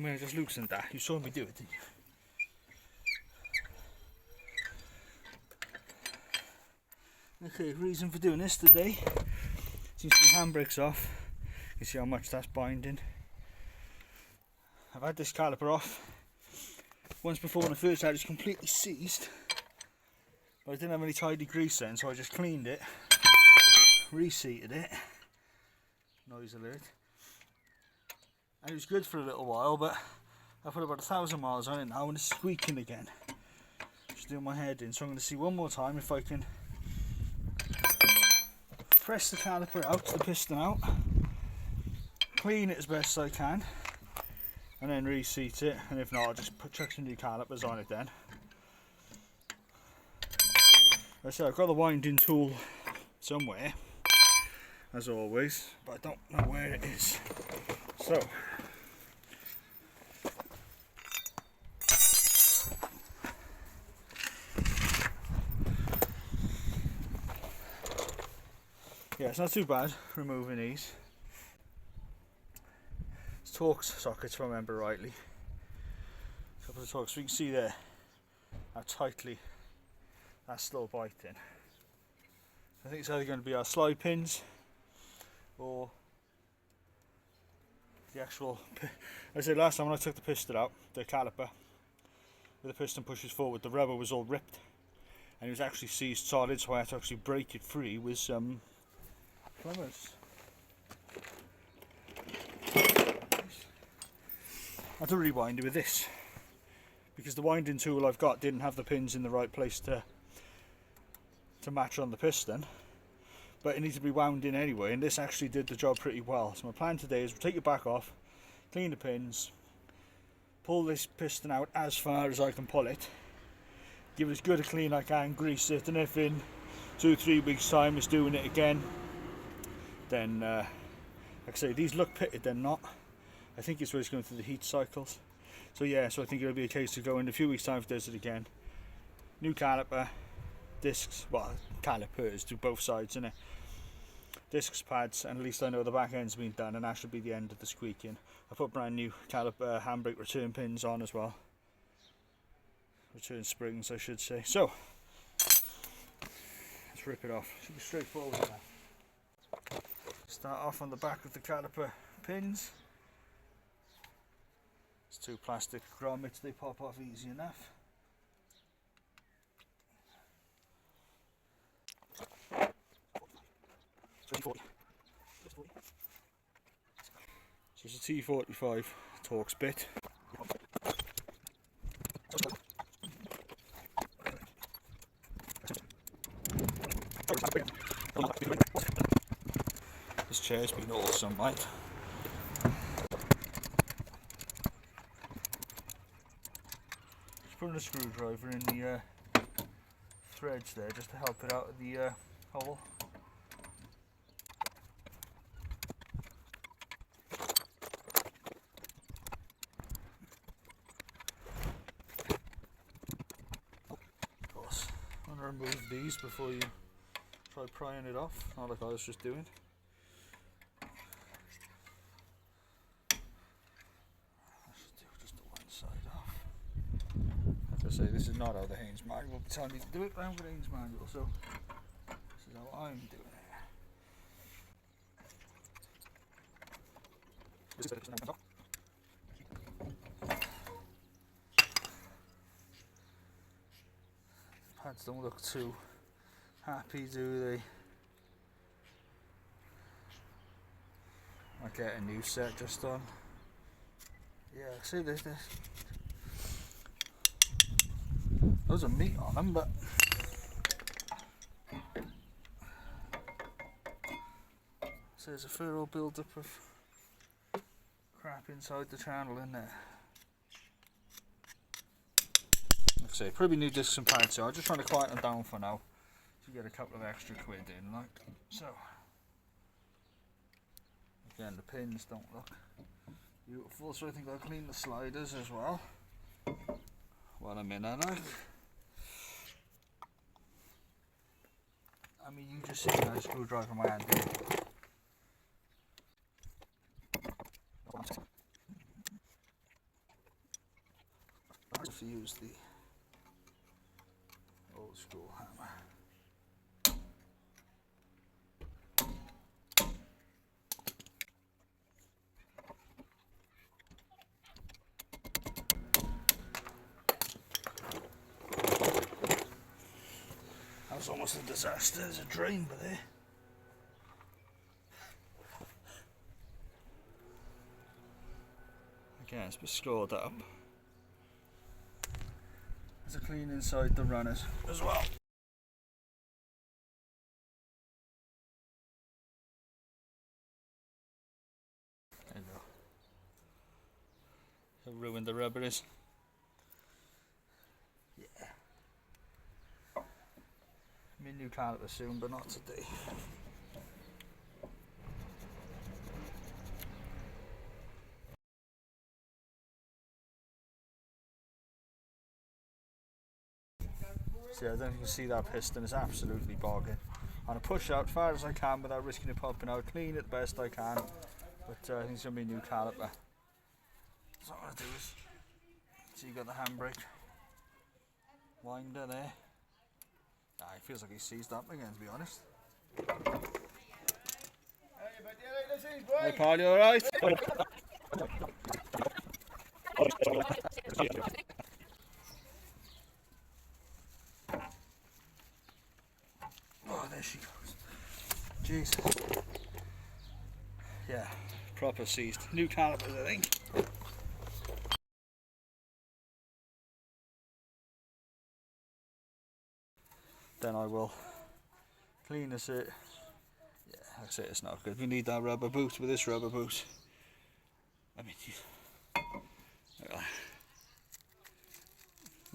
mean, I just loosened that. You saw me do it, didn't you? Okay, reason for doing this today. Since the handbrake's off, you can see how much that's binding. I've had this caliper off once before when I first had it, was completely seized. But I didn't have any tidy grease then, so I just cleaned it, reseated it, noise alert, and it was good for a little while, but I put about 1,000 miles on it now and it's squeaking again. Just doing my head in, so I'm going to see one more time if I can press the caliper out, the piston out, clean it as best as I can, and then reseat it, and if not I'll just chuck some new calipers on it then. Like I said, I've got the winding tool somewhere, as always, but I don't know where it is. So, yeah, it's not too bad removing these. It's Torx sockets, if I remember rightly. A couple of Torx, so you can see there how tightly that's still biting. I think it's either going to be our slide pins or the actual. As I said last time when I took the piston out, the caliper, where the piston pushes forward, the rubber was all ripped and it was actually seized solid, so I had to actually break it free with some plumbers. I had to rewind it with this because the winding tool I've got didn't have the pins in the right place to match on the piston, but it needs to be wound in anyway, and this actually did the job pretty well. So my plan today is we'll take it back off, clean the pins, pull this piston out as far as I can pull it, give it as good a clean I can, grease it, and if in 2-3 weeks time it's doing it again, then like I say, these look pitted, they're not. I think it's where it's going through the heat cycles. So yeah, so I think it'll be a case of going in a few weeks time if it does it again. New caliper, discs, well, calipers to both sides, innit? Discs, pads, and at least I know the back end's been done, and that should be the end of the squeaking. I put brand new caliper handbrake return pins on as well. Return springs, I should say. So, let's rip it off. Should be straightforward now. Start off on the back of the caliper pins. It's 2 plastic grommets, they pop off easy enough. So it's a T45 Torx bit. This chair's been awesome, mate. Just putting a screwdriver in the threads there just to help it out of the hole. Remove these before you try prying it off, not like I was just doing. I should do just the one side off. As I say, this is not how the Haynes manual will tell me to do it, but I'm with Haynes manual, so this is how I'm doing it. Pads don't look too happy, do they? I get a new set just on. Yeah, see this. Loads of meat on them, but so there's a fair old build-up of crap inside the channel in there. Like I say, probably new discs and pads, so I'm just trying to quieten them down for now to get a couple of extra quid in, like so. Again, the pins don't look beautiful, so I think I'll clean the sliders as well while I'm in there. Like, I mean, you just see a screwdriver in my hand here. use the old school hammer. That was almost a disaster. There's a drain by there. Again, it's been scored up. There's a clean inside the runners as well. There you go. How ruined the rubber is. Yeah. My new caliper soon, but not today. So I don't know if you can see that piston is absolutely bogging. I'm going to push out as far as I can without risking it popping out, clean it the best I can, but I think it's going to be a new caliper. So what I'm going to do is, so you got the handbrake winder there. It feels like he's seized up again, to be honest. Hey pal, you alright? Oh, there she goes. Jesus. Yeah, proper seized. New calipers, I think. Then I will clean this out. Yeah, like I say, it's not good. We need that rubber boot with this rubber boot. I mean, the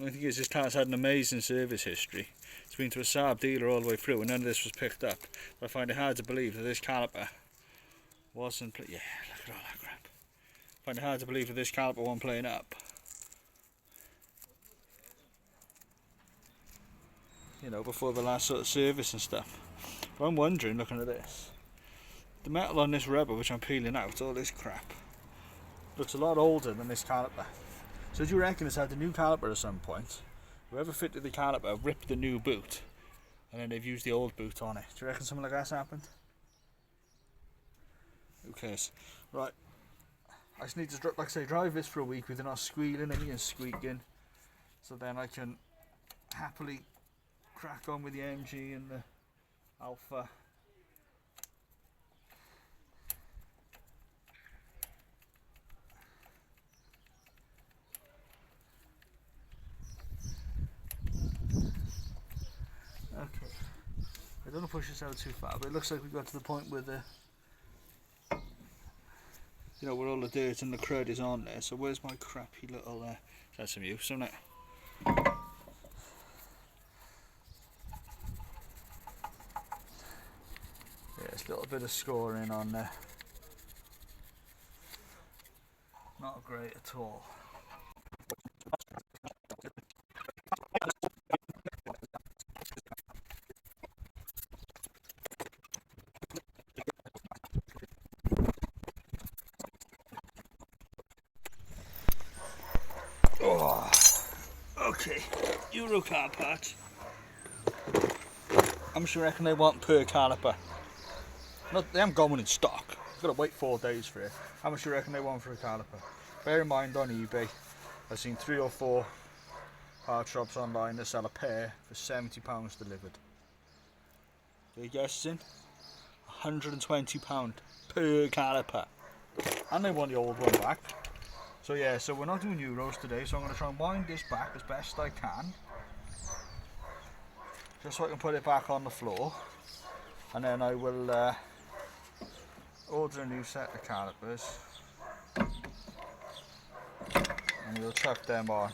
only thing is, this car's had an amazing service history. It's been to a Saab dealer all the way through and none of this was picked up. But I find it hard to believe that this caliper wasn't... Yeah, look at all that crap. I find it hard to believe that this caliper wasn't playing up. You know, before the last sort of service and stuff. But I'm wondering, looking at this, the metal on this rubber, which I'm peeling out, all this crap, looks a lot older than this caliper. So do you reckon it's had a new caliper at some point? Whoever fitted the caliper ripped the new boot, and then they've used the old boot on it. Do you reckon something like that's happened? Who cares? Right. I just need to, like I say, drive this for a week with it not squealing and squeaking, so then I can happily crack on with the MG and the Alpha. Okay, I don't want to push this out too far, but it looks like we got to the point where the, you know, where all the dirt and the crud is on there. So where's my crappy little, that's some use, isn't it? Yeah, it's a little bit of scoring on there. Not great at all. Oh, okay, Eurocar parts. How much do you reckon they want per caliper? They haven't got one in stock. You've got to wait 4 days for it. How much do you reckon they want for a caliper? Bear in mind, on eBay, I've seen 3 or 4 part shops online that sell a pair for £70 delivered. Your guess in? £120 per caliper. And they want the old one back. So yeah, so we're not doing Euros today, so I'm going to try and wind this back as best I can. Just so I can put it back on the floor. And then I will order a new set of calipers. And we'll chuck them on.